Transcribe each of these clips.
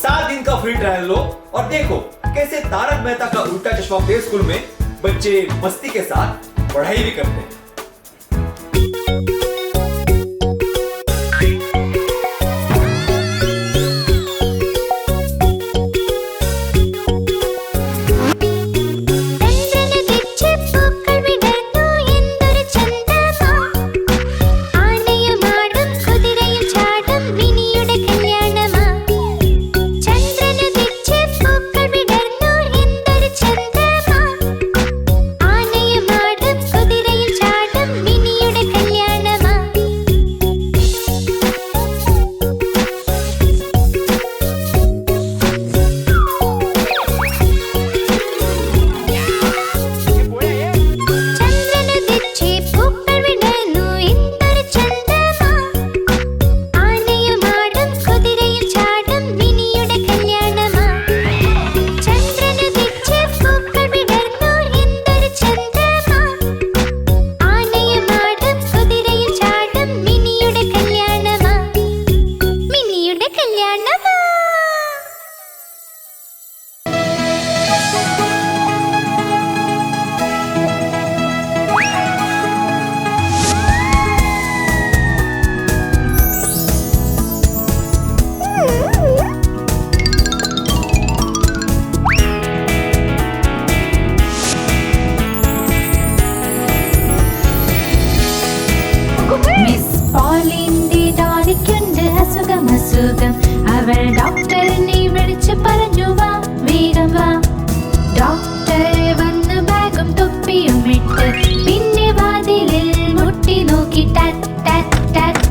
7 दिन का free trial लो और देखो कैसे तारक मेहता का उल्टा चश्मा प्ले स्कूल में बच्चे मस्ती के साथ पढ़ाई भी करते हैं। അവൾ ഡോക്ടറിനെ വിളിച്ച് പറഞ്ഞു വാ വേഗം വാ. ഡോക്ടർ വന്ന് ബാഗും തൊപ്പിയും ഇട്ട് പിന്നെ വാതിലിൽ മുട്ടി നോക്കി ടാറ്റ് ടാറ്റ് ടാറ്റ്.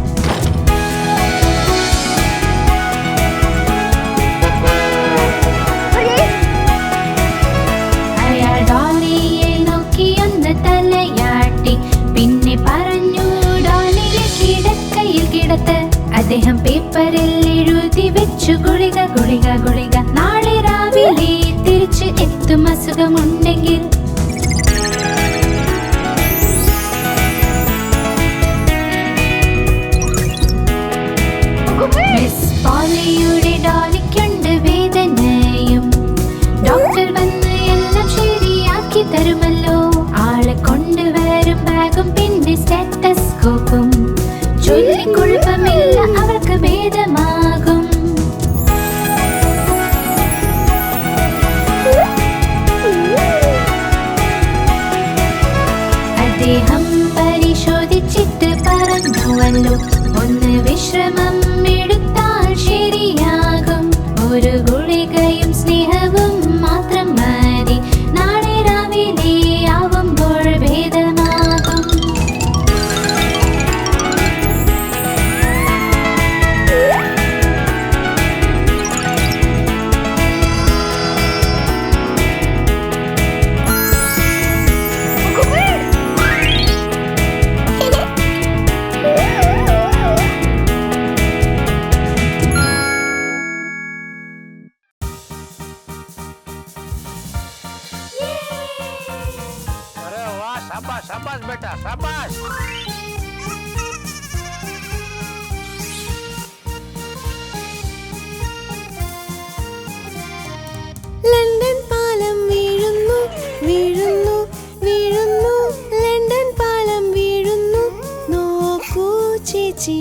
അയാൾ ഡോളിയെ നോക്കി ഒന്ന് തലയാട്ടി പിന്നെ പറഞ്ഞു ഡോളിയെ കിടക്കയിൽ കിടത്ത്. അദ്ദേഹം പേപ്പറിൽ എഴുതി വെച്ചു ഗുളിക ഗുളിക ഗുളിക. നാളെ രാവിലെ തിരിച്ച് എത്തും അസുഖമുണ്ടെങ്കിൽ. മിസ് പോളിയുടെ ഡോളിക്കുണ്ട് വേദനയും. ഡോക്ടർ വന്ന് എല്ലാം ശരിയാക്കി തരുമല്ലോ. ആളെ കൊണ്ടുവരും ബാഗും പിന്നെ സ്റ്റെറ്റസ്കോപ്പും. ചൊല്ലിക്കുഴപ്പമില്ല, അവൾക്ക് ഭേദമാകും. അദ്ദേഹം പരിശോധിച്ചിട്ട് പറഞ്ഞുവല്ലോ, ഒന്ന് വിശ്രമം എടുത്താൽ ശരിയാകും. ഒരു ഗുളികയും സ്നേഹവും മാത്രം മതി. നാളെ രാവിലെ ആവുമ്പോൾ ഭേദമാകും. शाबाश शाबाश बेटा शाबाश. ലണ്ടൻ പാലം വീഴുന്നു വീഴുന്നു വീഴുന്നു. ലണ്ടൻ പാലം വീഴുന്നു നോക്കൂ ചേച്ചി.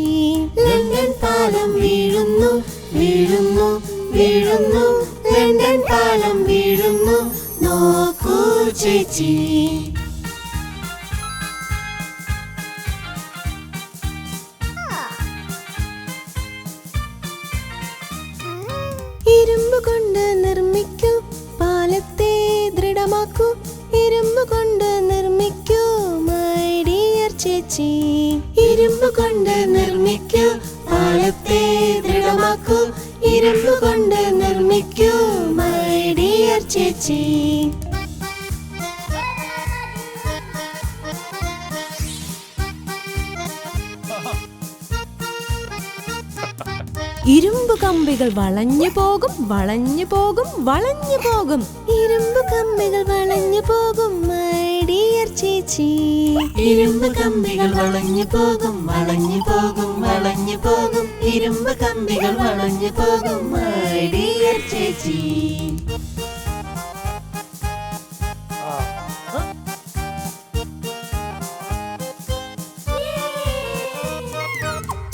ലണ്ടൻ പാലം വീഴുന്നു വീഴുന്നു വീഴുന്നു. ലണ്ടൻ പാലം വീഴുന്നു നോക്കൂ ചേച്ചി. ഇരുമ്പ് കൊണ്ട് നിർമ്മിക്കൂ പാലത്തെ ദൃഢമാക്കൂ. ഇരുമ്പ് കൊണ്ട് നിർമ്മിക്കൂ മൈ ഡിയർ ചേച്ചി. ഇരുമ്പ് കൊണ്ട് നിർമ്മിക്കൂ പാലത്തെ ദൃഢമാക്കൂ. ഇരുമ്പ് കൊണ്ട് നിർമ്മിക്കൂ മൈ ഡിയർ ചേച്ചി. ഇരുമ്പ് കമ്പികൾ വളഞ്ഞു പോകും വളഞ്ഞു പോകും വളഞ്ഞു പോകും. ഇരുമ്പ് കമ്പികൾ വളഞ്ഞു പോകും മൈ ഡിയർ ചേച്ചി. ഇരുമ്പ് കമ്പികൾ വളഞ്ഞു പോകും വളഞ്ഞു പോകും വളഞ്ഞു പോകും. ഇരുമ്പ് കമ്പികൾ വളഞ്ഞു പോകും മൈ ഡിയർ ചേച്ചി.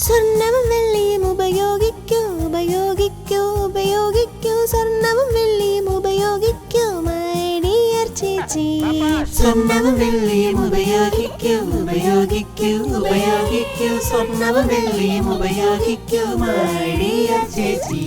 സ്വർണ്ണവും വെള്ളിയും ഉപയോഗിക്കൂ ഉപയോഗിക്കൂ ഉപയോഗിക്കൂ സ്വർണ്ണവും വെള്ളിയും ഉപയോഗിക്കൂ മൈ ഡിയർ ചേച്ചി. സ്വർണ്ണവും വെള്ളിയും ഉപയോഗിക്കൂ ഉപയോഗിക്കൂ ഉപയോഗിക്കൂ സ്വർണ്ണവും വെള്ളിയും ഉപയോഗിക്കൂ മൈ ഡിയർ ചേച്ചി.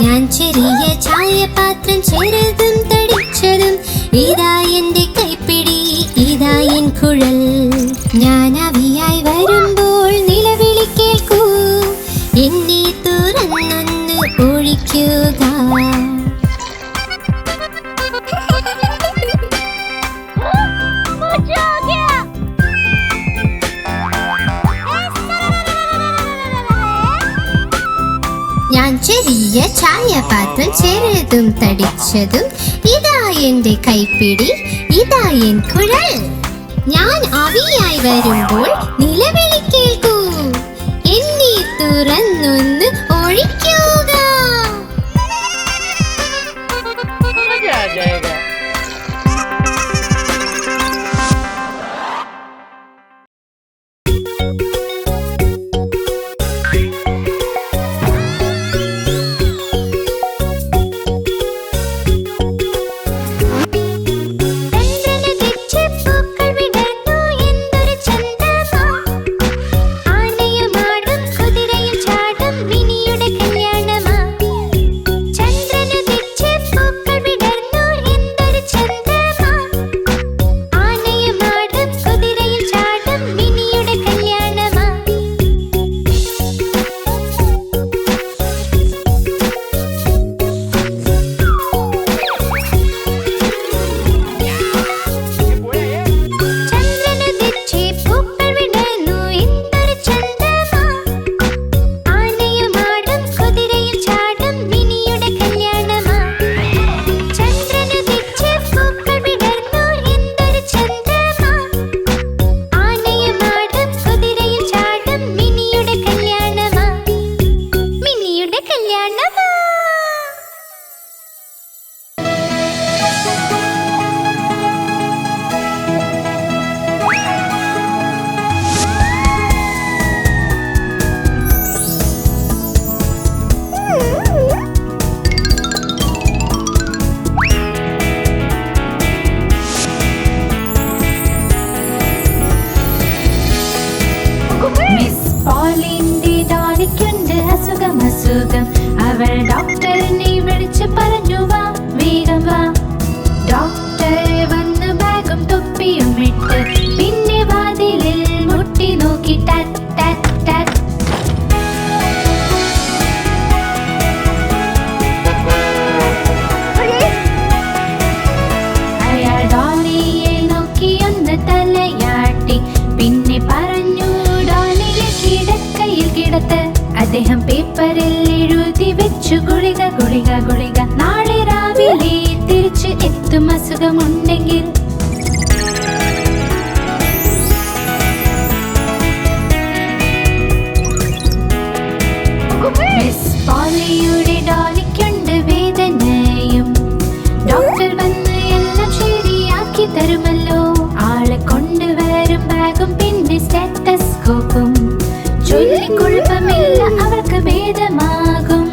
ഞാൻ ചെറിയ ചായപാത്രം ചെറുതും തടിച്ചതും ഇതാ എന്റെ കൈപ്പിടി ഇതാ എൻ കുഴൽ. ഞാൻ അവിയായി വരുമ്പോൾ നിലവിളി കേൾക്കൂ എന്നെ തുറന്നൊന്ന് ഒഴിക്കുക. ഞാൻ ചെറിയ ചായപാത്രം ചെറുതും തടിച്ചതും ഇതാ എന്റെ കൈപ്പിടി ഇതാ എൻ കുഴൽ. ഞാൻ അവിയായി വരുമ്പോൾ നിലവിളി കേൾക്കൂ എന്നെ തുറന്നൊന്ന് ഒഴിക്കുക. അസുഖം അവൾ ഡോക്ടറിനെ വിളിച്ച് പറഞ്ഞു വാ വേഗം വാ. ഡോക്ടർ വന്ന് ബാഗും തൊപ്പിയും ഇട്ട് പിന്നെ വാതിലിൽ മുട്ടി നോക്കി ടാറ്റ് ടാറ്റ് ടാറ്റ്. അയാൾ ഡോളിയെ നോക്കി ഒന്ന് തലയാട്ടി പിന്നെ പറഞ്ഞു ഡോളിയെ കിടക്കയിൽ കിടത്ത്. അദ്ദേഹം പേപ്പറിൽ എഴുതി വെച്ചു ഗുളിക ഗുളിക ഗുളിക. നാളെ രാവിലെ തിരിച്ച് എത്തും അസുഖമുണ്ടെങ്കിൽ. മിസ് പോളിയുടെ ഡോളിക്കുണ്ട് വേദനയും. ഡോക്ടർ വന്ന് എല്ലാം ശരിയാക്കി തരുമല്ലോ. ആളെ കൊണ്ടുവരും ബാഗും പിന്നെ സ്റ്റെത്തസ്കോപ്പും. ചൊല്ലിക്കുഴപ്പമില്ല അവൾക്ക് ഭേദമാകും.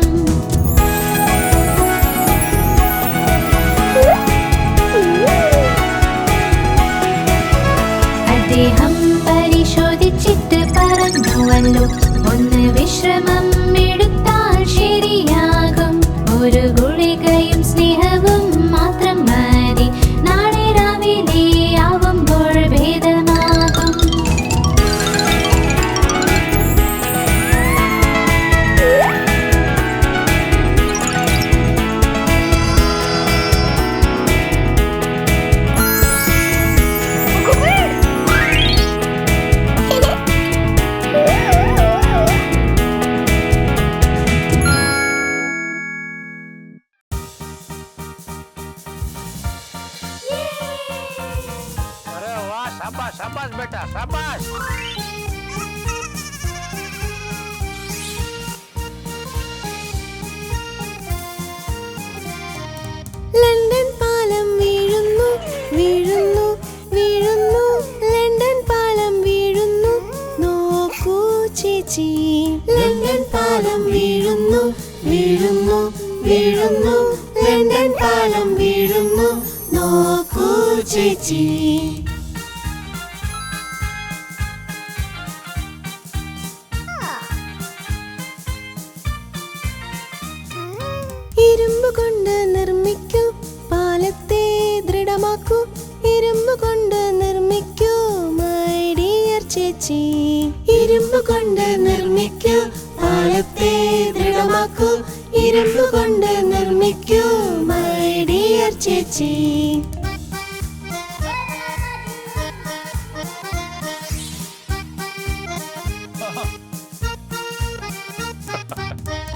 അദ്ദേഹം പരിശോധിച്ചിട്ട് പറഞ്ഞുവല്ലോ ഒന്ന് വിശ്രമം എടുത്താൽ ശരിയാകും. ഒരു ഗുളികയും സ്നേഹവും മാത്രം മതി. നാളെ രാവിലെ ആവുമ്പോൾ ഭേദമാകും. बेटा शाबाश ലണ്ടൻ പാലം വീഴുന്നു വീഴുന്നു വീഴുന്നു ലണ്ടൻ പാലം വീഴുന്നു നോക്കൂ ചേച്ചി ലണ്ടൻ പാലം വീഴുന്നു വീഴുന്നു വീഴുന്നു ലണ്ടൻ പാലം വീഴുന്നു നോക്കൂ ചേച്ചി ഇരുമ്പ് കൊണ്ട് നിർമ്മിക്കൂ പാലത്തെ ദൃഢമാക്കൂ ഇരുമ്പ് കൊണ്ട് നിർമ്മിക്കൂ മൈ ഡിയർ ചേച്ചി ഇരുമ്പ് കൊണ്ട് നിർമ്മിക്കൂ പാലത്തെ ദൃഢമാക്കൂ ഇരുമ്പ് കൊണ്ട് നിർമ്മിക്കൂ മൈ ഡിയർ ചേച്ചി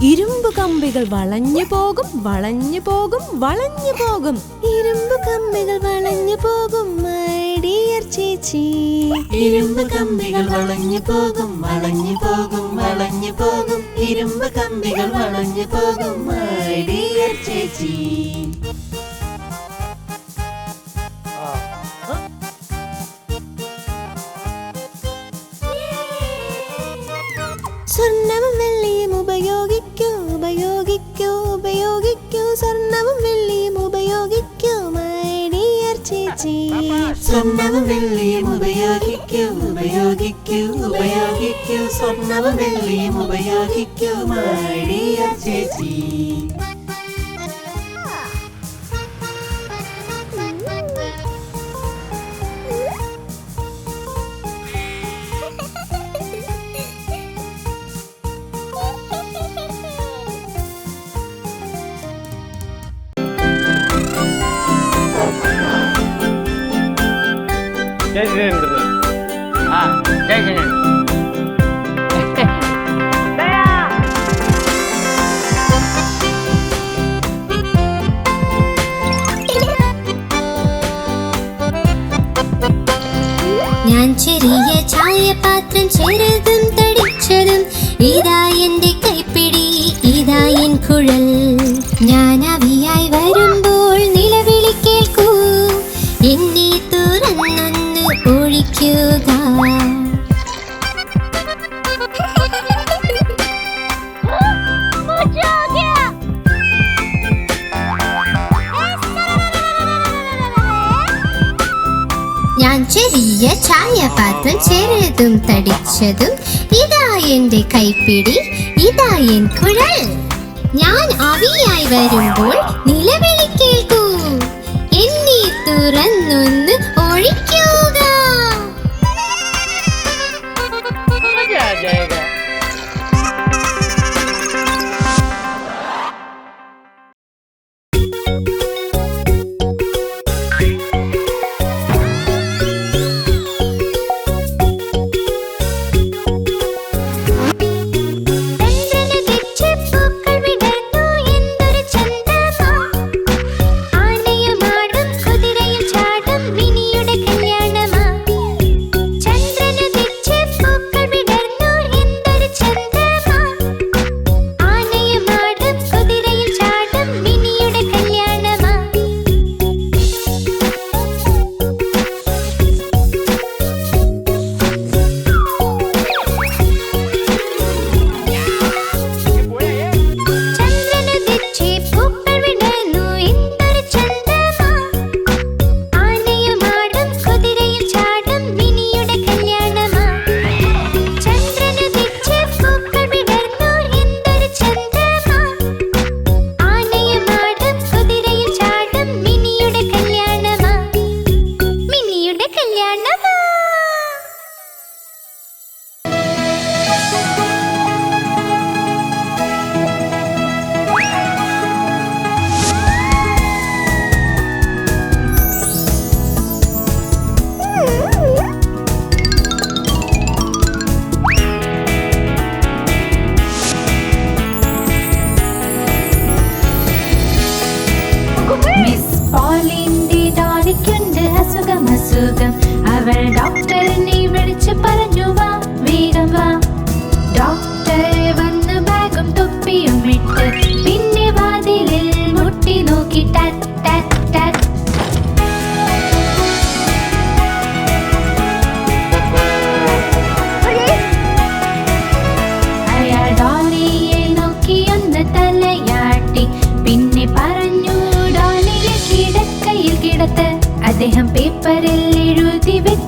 ഇരുമ്പ് കമ്പികൾ വളഞ്ഞു പോകും വളഞ്ഞു പോകും വളഞ്ഞു പോകും ഇരുമ്പ് കമ്പികൾ വളഞ്ഞു പോകും മൈ ഡിയർ ചേച്ചി ഇരുമ്പ് കമ്പികൾ വളഞ്ഞു പോകും വളഞ്ഞു പോകും വളഞ്ഞു പോകും ഇരുമ്പ് കമ്പികൾ വളഞ്ഞു പോകും മൈ ഡിയർ ചേച്ചി സ്വർണ്ണവും വെള്ളിയും ഉപയോഗിക്കൂ ഉപയോഗിക്കൂ ഉപയോഗിക്കൂ സ്വർണ്ണവും വെള്ളിയും ഉപയോഗിക്കൂ മൈ ഡിയർ ചേച്ചി സ്വർണ്ണവും വെള്ളിയും ഉപയോഗിക്കൂ ഉപയോഗിക്കൂ ഉപയോഗിക്കൂ സ്വർണ്ണവും വെള്ളിയും ഉപയോഗിക്കൂ മൈ ഡിയർ ചേച്ചി जय जिनेंद्र हाँ जय जिनेंद्र ഞാൻ ചെറിയ ചായപാത്രം ചെറുതും തടിച്ചതും ഇതാ എന്റെ കൈപ്പിടി ഇതാ എൻ കുഴൽ ഞാൻ അവിയായി വരുമ്പോൾ നിലവിളി കേൾക്കൂ എന്നെ തുറന്നൊന്ന് ഒഴിക്കുക ഞാൻ ചെറിയ ചായപാത്രം ചെറുതും തടിച്ചതും ഇതാ എന്റെ കൈപ്പിടി ഇതാ എൻ കുഴൽ ഞാൻ ആവിയായി വരുമ്പോൾ നിലവിളി കേൾക്കൂ എന്നെ തുറന്നൊന്ന് ഒഴിക്കുക मजा आ जाएगा ആനയും ആടും കുതിരയും ചാടും മിനിയുടെ കല്യാണം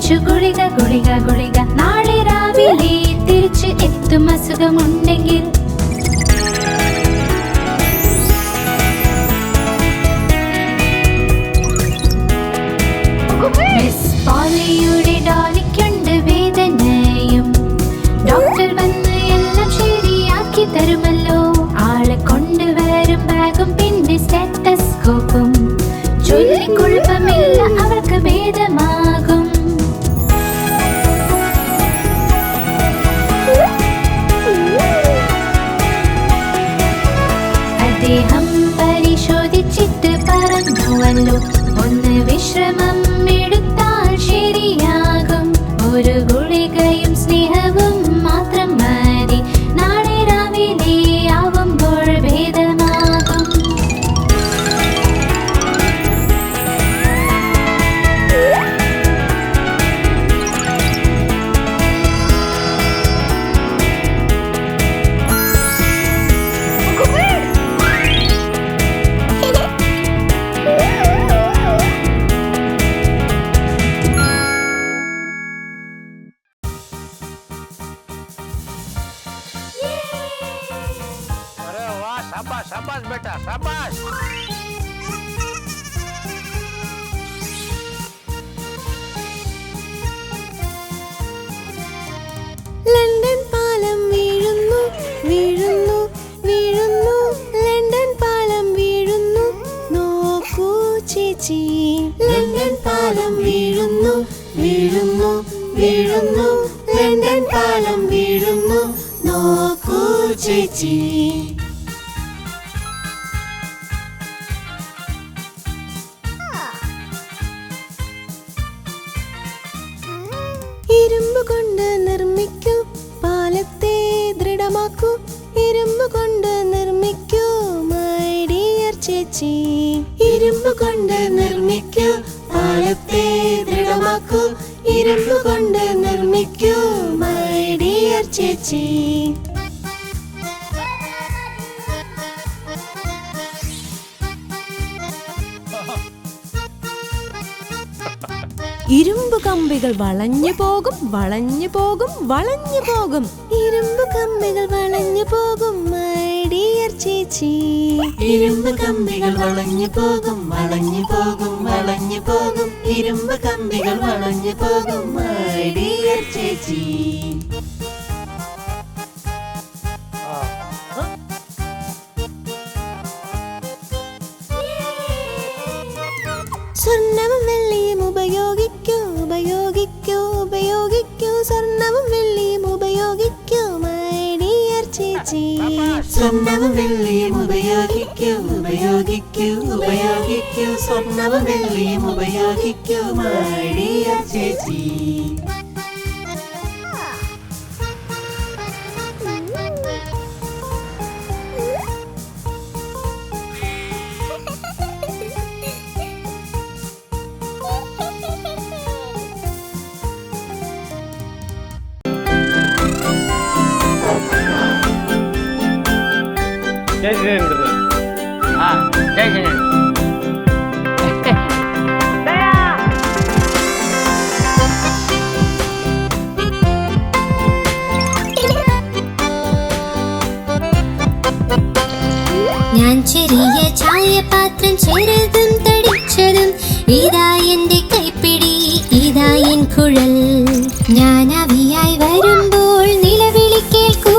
കഴിച്ചു ഗുളിക ഗുളിക ഗുളിക. നാളെ രാവിലെ തിരിച്ച് എത്തും അസുഖമുണ്ടെങ്കിൽ. മിസ് പോളിയുടെ ഡോളിക്കുണ്ട് വേദനയും. ഡോക്ടർ വന്ന് എല്ലാം ശരിയാക്കി തരുമല്ലോ. ആളെ കൊണ്ടുവരും ബാഗും പിന്നെ സ്റ്റെത്തസ്കോപ്പും. ചൊല്ലിക്കുഴപ്പമില്ല, അവൾക്ക് ഭേദമാകും. അദ്ദേഹം പരിശോധിച്ചിട്ട് പറഞ്ഞുവല്ലോ, ഒന്ന് വിശ്രമം എടുത്താൽ ശരിയാകും. ഒരു ഗുളികയും സ്നേഹവും മാത്രം മതി. നാളെ രാവിലെ ആവുമ്പോൾ ഭേദമാകും. अरे वाह, शाबाश शाबाश बेटा शाबाश. ലണ്ടൻ പാലം വീഴുന്നു വീഴുന്നു വീഴുന്നു. ലണ്ടൻ പാലം വീഴുന്നു, നോക്കൂ ചേച്ചി. ലണ്ടൻ പാലം വീഴുന്നു വീഴുന്നു വീഴുന്നു. ലണ്ടൻ പാലം വീഴുന്നു, നോക്കൂ ചേച്ചി. ഇരുമ്പ് കൊണ്ട് നിർമ്മിക്കൂ പാലത്തെ ദൃഢമാക്കൂ. ഇരുമ്പ് കൊണ്ട് നിർമ്മിക്കൂ മൈ ഡിയർ ചേച്ചി. ഇരുമ്പ് കൊണ്ട് നിർമ്മിക്കൂ പാലത്തെ ദൃഢമാക്കൂ. ഇരുമ്പ് കൊണ്ട് നിർമ്മിക്കൂ മൈ ഡിയർ ചേച്ചി. ഇരുമ്പ് കമ്പികൾ വളഞ്ഞു പോകും വളഞ്ഞു പോകും വളഞ്ഞു പോകും. ഇരുമ്പ് കമ്പികൾ വളഞ്ഞു പോകും മൈ ഡിയർ ചേച്ചി. ഇരുമ്പ് കമ്പികൾ വളഞ്ഞു പോകും വളഞ്ഞു പോകും വളഞ്ഞു പോകും. ഇരുമ്പ് കമ്പികൾ വളഞ്ഞു പോകും മൈ ഡിയർ ചേച്ചി. സ്വർണ്ണവും വെള്ളിയും ഉപയോഗിക്കൂ ഉപയോഗിക്കൂ ഉപയോഗിക്കൂ. സ്വർണ്ണവും വെള്ളിയും ഉപയോഗിക്കൂ മൈ ഡിയർ ചേച്ചി. സ്വർണ്ണവും വെള്ളിയും ഉപയോഗിക്കൂ ഉപയോഗിക്കൂ ഉപയോഗിക്കൂ. സ്വർണ്ണവും വെള്ളിയും ഉപയോഗിക്കൂ മൈ ഡിയർ ചേച്ചി. जय जिनेंद्र. हाँ जय जिनेंद्र. ഞാൻ ചെറിയ ചായപാത്രം ചെറുതും തടിച്ചതും. ഇതാ എന്റെ കൈപ്പിടി ഇതാ എൻ കുഴൽ. ഞാൻ അവിയായി വരുമ്പോൾ നിലവിളി കേൾക്കൂ.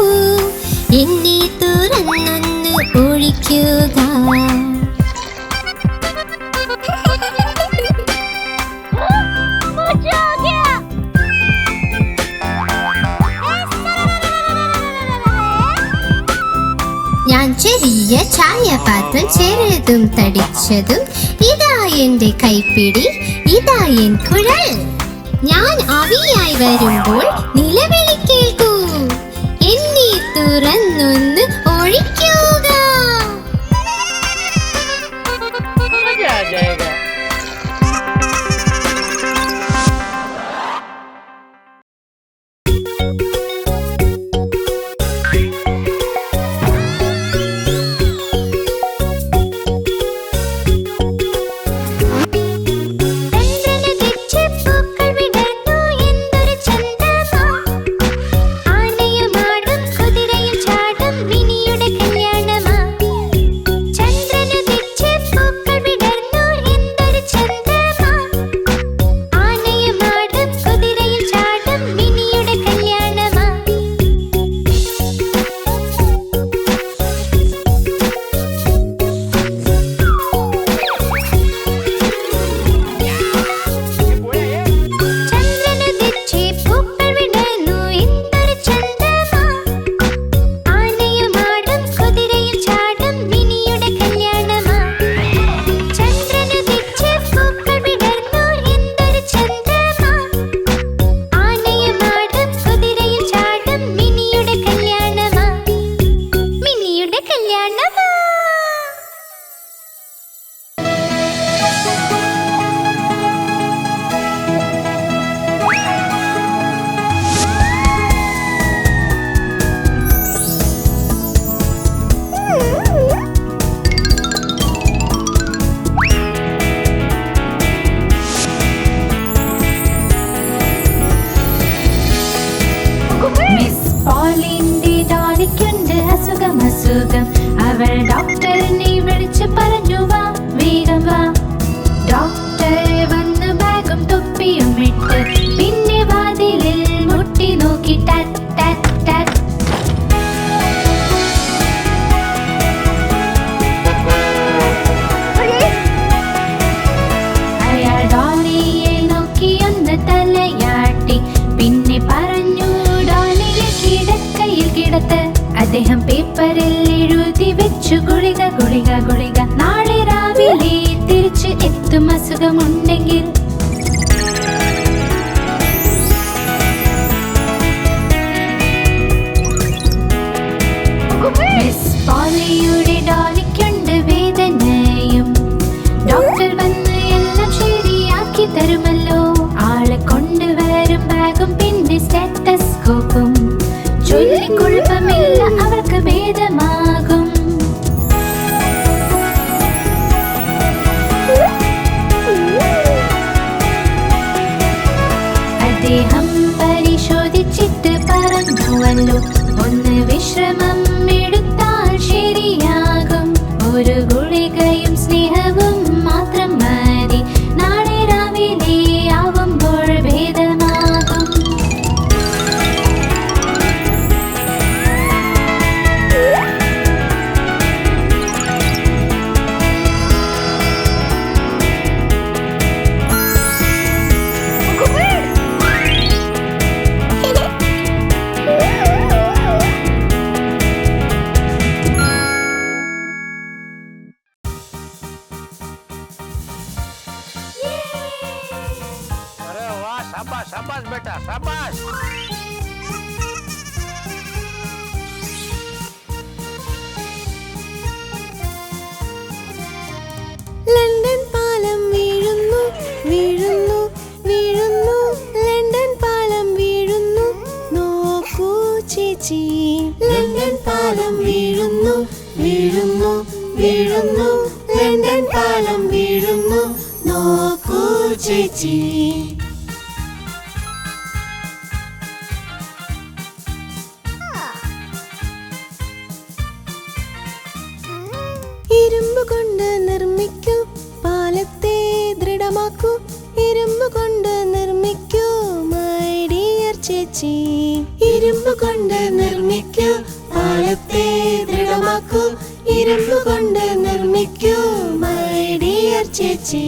എന്നെ തുറന്നൊന്ന് ഒഴിക്കുക. ഞാൻ ചെറിയ ചായപാത്രം ചെറുതും തടിച്ചതും. ഇതാ എന്റെ കൈപ്പിടി ഇതാ എൻ കുഴൽ. ഞാൻ അവിയായി വരുമ്പോൾ നിലവിളി കേൾക്കൂ. എന്നെ തുറന്നൊന്ന് ഒഴിക്കുക. मजा आ जाएगा. ചന്ദ്രന് തെച്ചിപ്പൂക്കൾ വിടർന്നു. അസുഖം. അവൾ ഡോക്ടറിനെ വിളിച്ച് പറഞ്ഞു വാ വേഗം വാ. ഡോക്ടർ വന്ന് ബാഗും തൊപ്പിയും ഇട്ട് പിന്നെ വാതിലിൽ മുട്ടി നോക്കി ടാറ്റ് ടാറ്റ് ടാറ്റ്. അയാൾ ഡോളിയെ നോക്കി ഒന്ന് തലയാട്ടി പിന്നെ പറഞ്ഞു ഡോളിയെ കിടക്കയിൽ കിടത്ത്. അദ്ദേഹം പേപ്പറിൽ എഴുതി വെച്ചു ഗുളിക ഗുളിക ഗുളിക. നാളെ രാവിലെ തിരിച്ച് എത്തും അസുഖമുണ്ടെങ്കിൽ. മിസ് പോളിയുടെ ഡോളിക്കുണ്ട് വേദനയും. ഡോക്ടർ വന്ന് എല്ലാം ശരിയാക്കി തരുമല്ലോ. ആളെ കൊണ്ടുവരും ബാഗും പിന്നെ സ്റ്റെത്തസ്കോപ്പും. ചൊല്ലിക്കുഴപ്പമില്ല, അവൾക്ക് ഭേദമാകും. അദ്ദേഹം പരിശോധിച്ചിട്ട് പറഞ്ഞുവല്ലോ, ഒന്ന് വിശ്രമം എടുത്താൽ ശരിയാകും. ഒരു ഗുളികയും സ്നേഹവും മാത്രം മതി. നാളെ രാവിലെ ആവുമ്പോൾ ഭേദമാകും. अरे वाह, शाबाश शाबाश बेटा शाबाश. ലണ്ടൻ പാലം വീഴുന്നു വീഴുന്നു വീഴുന്നു. ലണ്ടൻ പാലം വീഴുന്നു നോക്കൂ ചേച്ചി. ലണ്ടൻ പാലം വീഴുന്നു വീഴുന്നു വീഴുന്നു. ലണ്ടൻ പാലം വീഴുന്നു നോക്കൂ ചേച്ചി. ഇരുമ്പ് കൊണ്ട് നിർമ്മിക്കൂ പാലത്തെ ദൃഢമാക്കൂ. ഇരുമ്പ് കൊണ്ട് നിർമ്മിക്കൂ മൈ ഡിയർ ചേച്ചി. ഇരുമ്പ് കൊണ്ട് നിർമ്മിക്കൂ പാലത്തെ ദൃഢമാക്കൂ. ഇരുമ്പ് കൊണ്ട് നിർമ്മിക്കൂ മൈ ഡിയർ ചേച്ചി.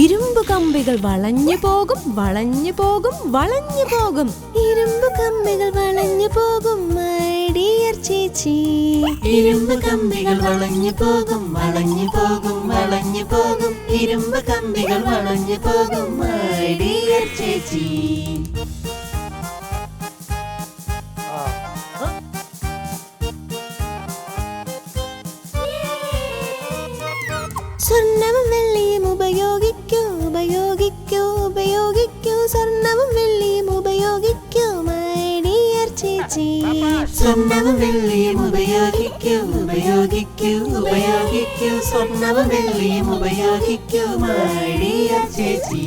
ഇരുമ്പ് കമ്പികൾ വളഞ്ഞു പോകും വളഞ്ഞു പോകും വളഞ്ഞു പോകും. ഇരുമ്പ് കമ്പികൾ വളഞ്ഞു പോകും മൈ ഡിയർ ചേച്ചി. ഇരുമ്പ് കമ്പികൾ വളഞ്ഞു പോകും വളഞ്ഞു പോകും വളഞ്ഞു പോകും. ഇരുമ്പ് കമ്പികൾ വളഞ്ഞു പോകും മൈ ഡിയർ ചേച്ചി. സ്വർണ്ണവും വെള്ളിയും ഉപയോഗിക്കൂ ഉപയോഗിക്കൂ ഉപയോഗിക്കൂ. സ്വർണ്ണവും വെള്ളിയും ഉപയോഗിക്കൂ മൈ ഡിയർ ചേച്ചി. സ്വർണ്ണവും വെള്ളിയും ഉപയോഗിക്കൂ ഉപയോഗിക്കൂ ഉപയോഗിക്കൂ. സ്വർണ്ണവും വെള്ളിയും ഉപയോഗിക്കൂ മൈ ഡിയർ ചേച്ചി.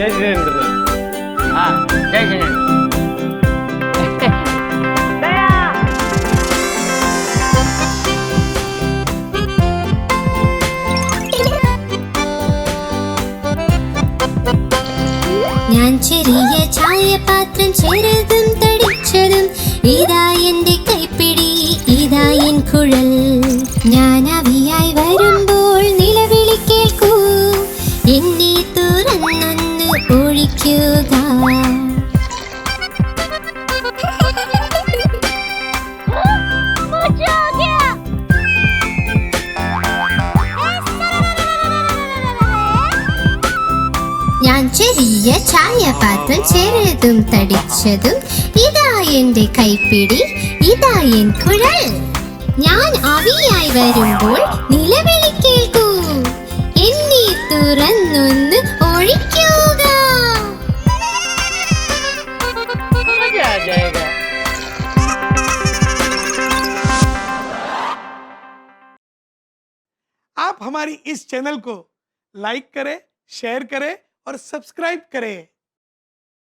जय जिनेंद्र. हाँ जय जिनेंद्र. ഞാൻ ചെറിയ ചായപാത്രം ചെറുതും തടിച്ചതും. ഇതാ എന്റെ കൈപ്പിടി ഇതാ എൻ കുഴൽ. ഞാൻ അവിയായി വരുമ്പോൾ നിലവിളി കേൾക്കൂ. എന്നെ തുറന്നൊന്ന് ഒഴിക്കുക. ഞാൻ ചെറിയ ചായപാത്രം ചെറുതും തടിച്ചതും. ഇതാ എന്റെ കൈപ്പിടി ഇതാ എൻ കുഴൽ. ഞാൻ അവിയായി വരുമ്പോൾ നിലവിളി കേൾക്കൂ. എന്നെ തുറന്നൊന്ന് ഒഴിക്കുക. मजा आ जाएगा. आप हमारी इस चैनल को लाइक करें, शेयर करें और सब्सक्राइब करें.